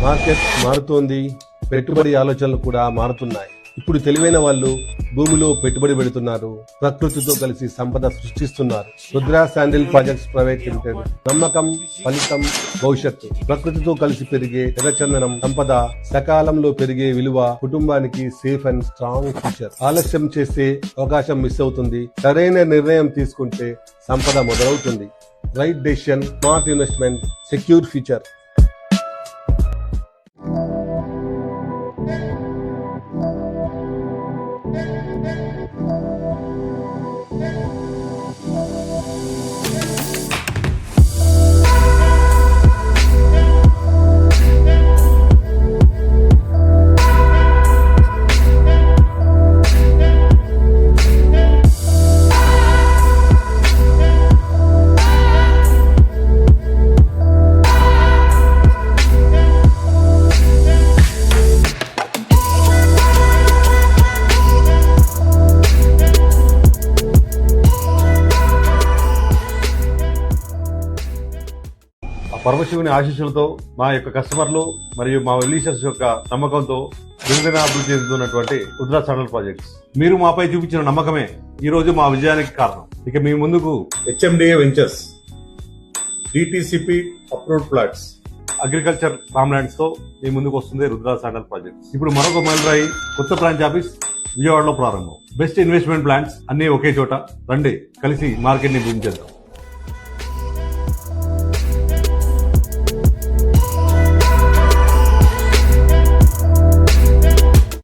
Market మారుతోంది, పెట్టుబడి ఆలోచనలు కూడా మారుతున్నాయి. ఇప్పుడు తెలివైన వాళ్ళు భూమిలో పెట్టుబడి పెడుతున్నారు, ప్రకృతితో కలిసి సంపద సృష్టిస్తున్నారు. Rudra sandal projects private limited. నమ్మకం, ఫలితం, భవిష్యత్తు. ప్రకృతితో కలిసి పెరిగే ఎర్రచందనం సంపద, సకాలంలో పెరిగే విలువ, కుటుంబానికి సేఫ్ అండ్ స్ట్రాంగ్ ఫ్యూచర్. ఆలస్యం చేస్తే అవకాశం మిస్ అవుతుంది. సరైన నిర్ణయం తీసుకుంటే సంపద మొదలవుతుంది. Right decision, smart investment, secure future. పరమశివుని ఆశీస్సులతో మా యొక్క కస్టమర్లు మరియు మా వెల్విషర్స్ యొక్క నమ్మకంతో దినదిన అభివృద్ధి చెందుతున్నటువంటి రుద్ర శాండిల్ ప్రాజెక్ట్స్. మీరు మాపై చూపించిన నమ్మకమే ఈ రోజు మా విజయానికి కారణం. ఇక మీ ముందుకు HMDA ventures, DTCP approved flats, agriculture form lands తో మీ ముందుకు వస్తుంది రుద్ర శాండిల్ ప్రాజెక్ట్స్. ఇప్పుడు మరొక మైలురాయి, కొత్త బ్రాంచ్ ఆఫీస్ విజయవాడలో ప్రారంభం. బెస్ట్ ఇన్వెస్ట్మెంట్ ప్లాన్స్ అన్ని ఒకే చోట. రండి, కలిసి మార్కెట్ ని బూమ్ చేద్దాం.